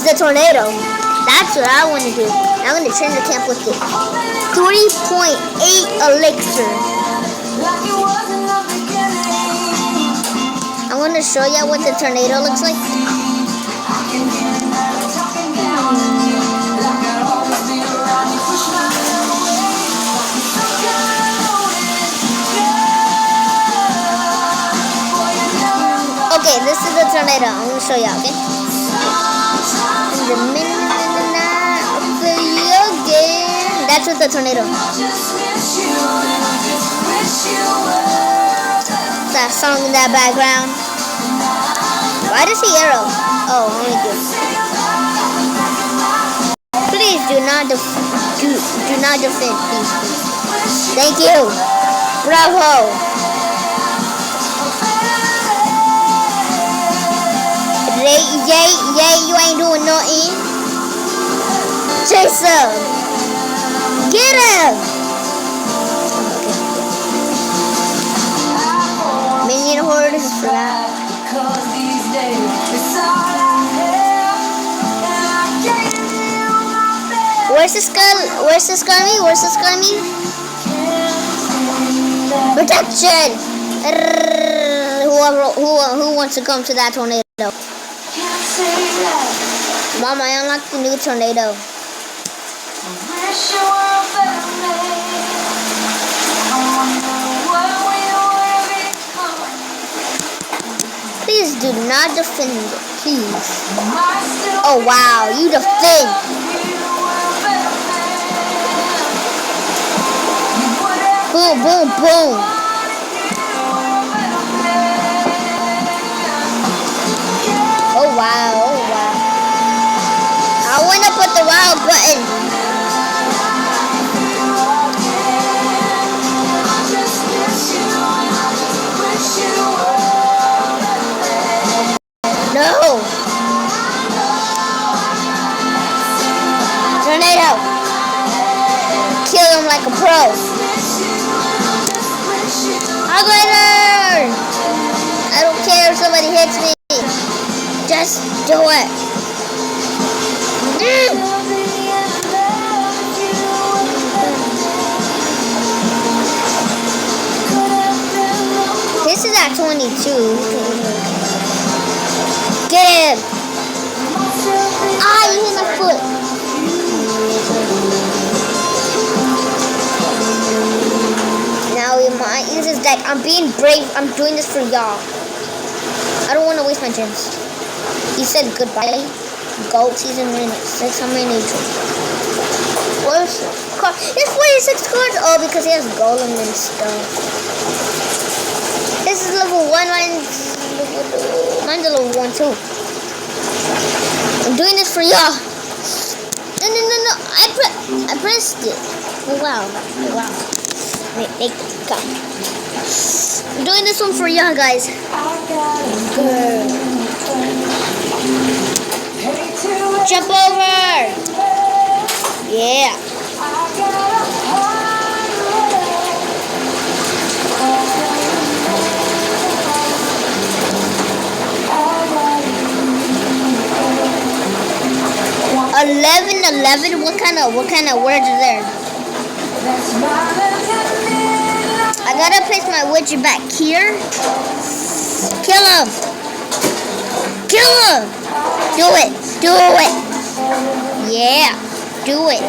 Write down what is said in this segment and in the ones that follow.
the tornado. That's what I want to do. I'm going to train the camp with it. 3.8 elixir. I'm going to show you what the tornado looks like. Okay, this is the tornado. I'm going to show you, okay? In the middle of the game. That's with the tornado. That song in that background. Why does he arrow? Oh, only good. Please do not defend, please. Thank you. Bravo. Yay, you ain't doing nothing. Chase him. Get him. Minion horde is for that. Where's the skull? Where's the skirmy? Where's the skirmy? Protection. Who wants to come to that tornado? Mom, I unlocked the new tornado. Please do not defend it, please. Oh wow, you defend. Boom, boom, boom. Oh wow, oh wow. I want to put the wow button. No. Tornado. Kill him like a pro. Upgrader. I don't care if somebody hits me. Just do it. This is at 22. Get him. Ah, you hit my foot. Now we might use this deck. I'm being brave. I'm doing this for y'all. I don't want to waste my gems. He said goodbye. Gold season minutes. 600 neutral. Where's card? It's 46 cards. Oh, because he has golem and stuff. This is level 1. Mine's level 1 too. I'm doing this for y'all. No. I pressed it. Oh wow. Wait, come. I'm doing this one for y'all guys. Jump over! Yeah. $11. What kind of words are there? I gotta place my widget back here. Kill him! Do it! Yeah, do it.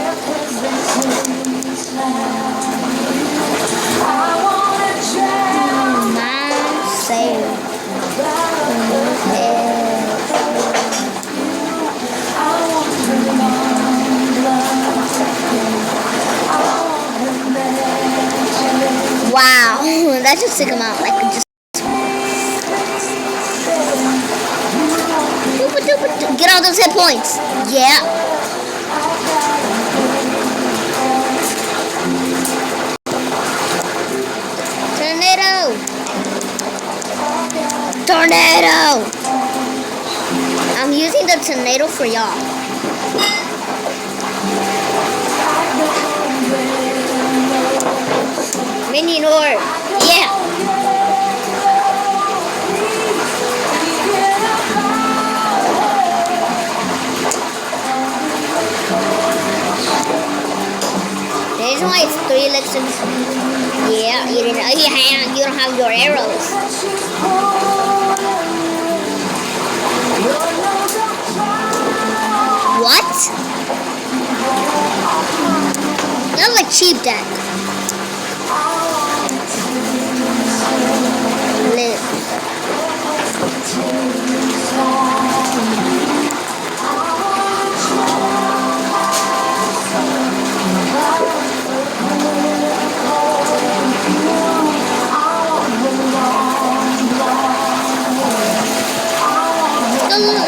Wow, that just took him out. Like just. Get all those hit points. Yeah. Tornado. I'm using the tornado for y'all. Minion horde. Yeah. reason why it's 3 legs and yeah, you didn't. You don't have your arrows. What? That was a cheap deck. Live.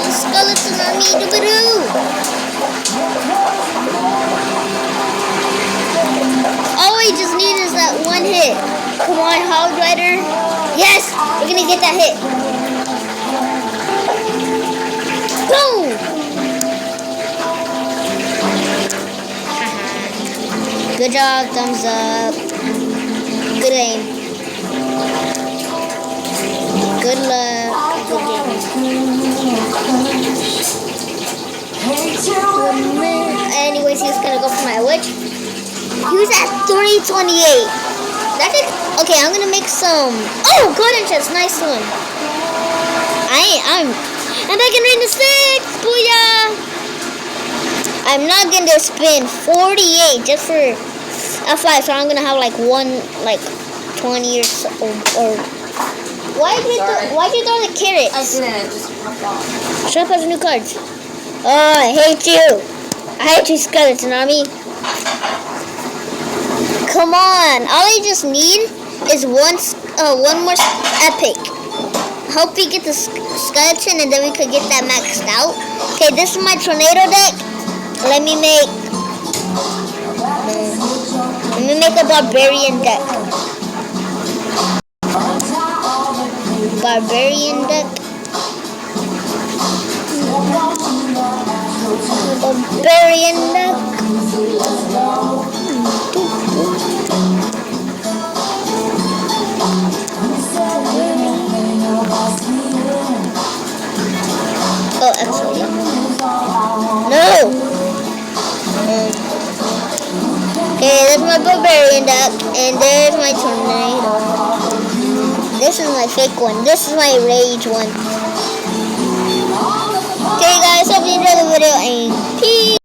Skeleton army, doo-ba-doo! All we just need is that one hit. Come on, Hog Rider. Yes, we're gonna get that hit. Boom! Good job, thumbs up. Good aim. Good luck. Good game. Anyways, he's gonna go for my witch. He was at 328. That did okay. I'm gonna make some. Oh, golden chest, nice one. I'm back in Arena 6. Booyah! I'm not gonna spend 48 just for F5, so I'm gonna have like 20 or so, or why'd you throw the carrots? I didn't, just popped off. Shut up, has new cards. Oh, I hate you. I hate you, Skeleton Army. Come on. All I just need is one more epic. Hope we get the skeleton and then we could get that maxed out. Okay, this is my tornado deck. Let me make a barbarian deck. Barbarian deck. Barbarian deck. Oh, actually. No! Okay, that's my barbarian deck, and there's my tornado. This is my fake one. This is my rage one. Okay, guys, hope you enjoyed the video, and peace!